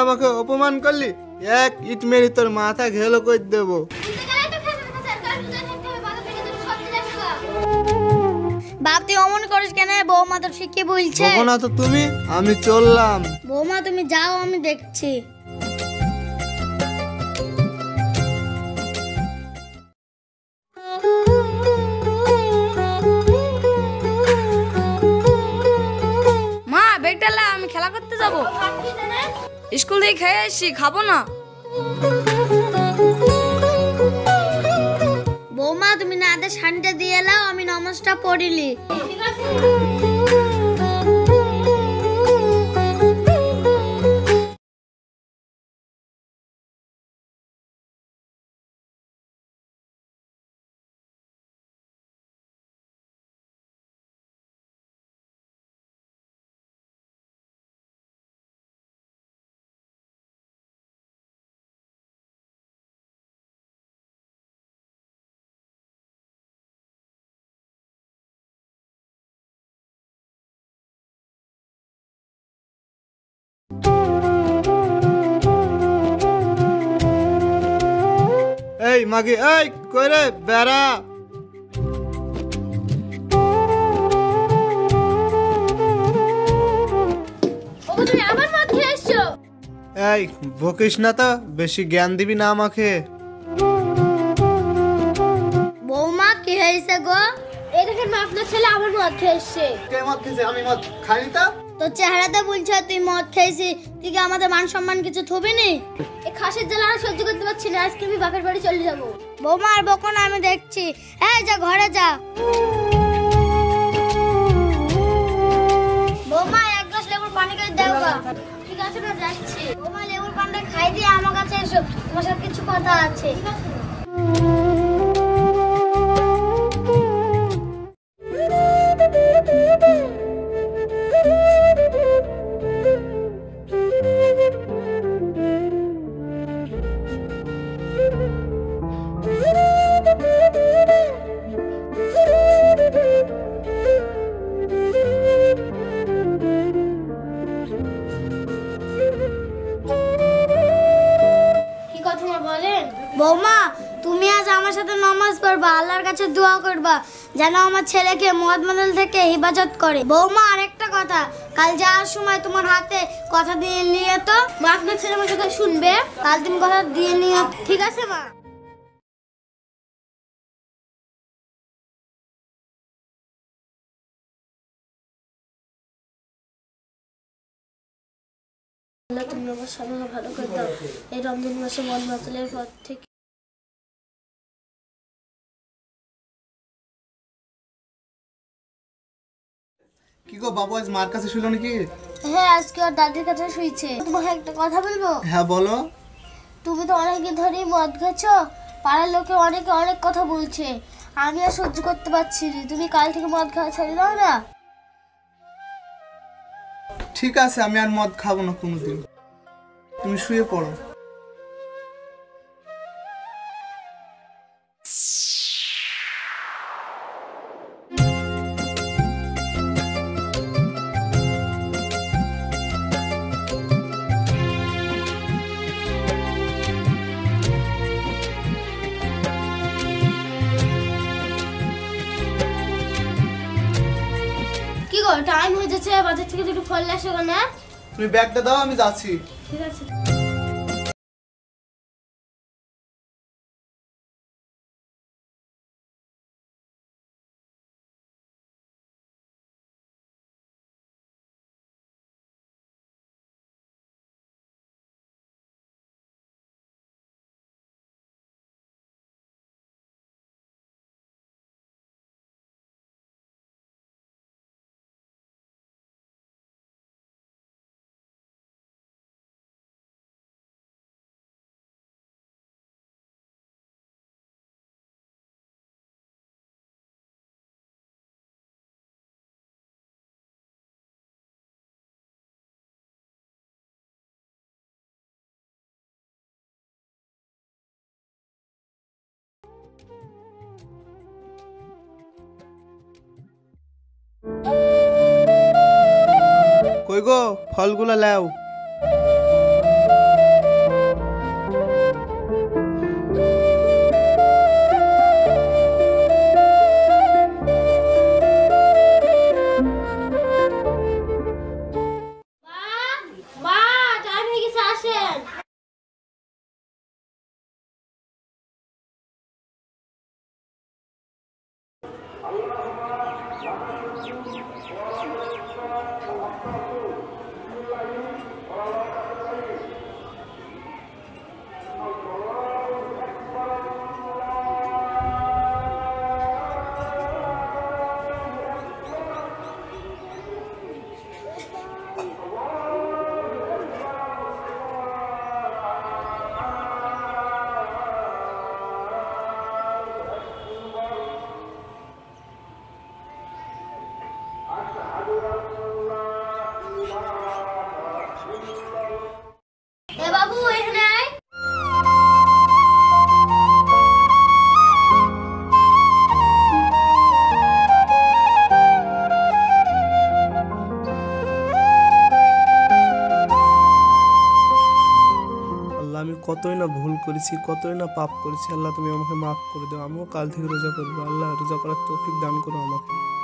আমাকে অপমান করলি, এক ইট মেরে তোর মাথা ঘেলো করে দেবো। বাপ তুই অমন করিস কেন? বৌমা তো ঠিকই বলছে। না তো তুমি, আমি চললাম। বৌমা তুমি যাও, আমি দেখছি। মা বেগটা লা, আমি খেলা করতে যাব। স্কুল থেকে খেয়ে এসছি, খাবো না। বৌমা তুমি না আদে শাড়িটা দিয়ে এলাও, আমি নমস্কার পড়িলি। এই মাগি, এই কইরে বেড়া। তুমি আবার মদ খেয়ে এসছো? এই বকিস না তো, বেশি জ্ঞান দিবি না আমাকে। বৌমা কি হয়েছে গো? এই দেখেন মা, আপনার ছেলে আবার মদ খেয়ে এসছে। কে মদ খেয়েছে? আমি মদ খাইনি তো। তোর চেহারাতে বলছে তুই মদ খেয়েছিস, তুই কি আমাদের মান সম্মান কিছু থবি নি? এই খাসের জ্বালা আর সহ্য করতে পারছি না, আজকে আমি বাপের বাড়ি চলে যাবো। বৌমা আর বকো না, আমি দেখছি। এই যা ঘরে যা। বৌমা এক গ্লাস লেবুর পানি করে দাও গা। ঠিক আছে না, যাচ্ছি। বৌমা লেবুর পানিটা খাই দিয়ে আমার কাছে এসো, তোমার সাথে কিছু কথা আছে। ঠিক আছে। বৌমা তুমি আজ আমার সাথে নামাজ পড়বা, আল্লাহর কাছে দোয়া করবা যেন আমার ছেলেকে মদ মাদল থেকে হেফাজত করে। বৌমা আরেকটা কথা, কাল যাওয়ার সময় তোমার হাতে কথা দিয়ে নিয়ে তো। মা আপনার ছেলে আমার কথা শুনবে, কাল তুমি কথা দিয়ে নিও। ঠিক আছে মা? আল্লাহ তুমি আমার স্বামীকে ভালো করে দাও। এই রমজান মাসে মদ মাতালের পর থেকে কি গো বাবু, আজ মার কাছে শুলো নাকি? হ্যাঁ, আজকে ওর দাদির কাছে শুয়েছে। তোমাকে একটা কথা বলবো? হ্যাঁ বলো। তুমি তো অনেকদিন ধরেই মদ খাচ্ছো, পাড়ার লোকে অনেকে অনেক কথা বলছে, আমি আর সহ্য করতে পারছি না। তুমি কাল থেকে মদ খাওয়া ছেড়ে দাও না। ঠিক আছে, আমি আর মদ খাবো না কোনোদিন। তুমি শুয়ে পড়ো। কি গো, টাইম হয়ে যাচ্ছে, বাজার থেকে একটু ফল আসো না। তুমি ব্যাগটা দাও, আমি যাচ্ছি। ঠিক আছে। কই গো, ফলগুলো লাও। কতই না ভুল করেছি, কতই না পাপ করেছি। আল্লাহ তুমি আমাকে মাফ করে দাও, আমিও কাল থেকে রোজা করবো। আল্লাহ রোজা করার তৌফিক দান করো আমাকে।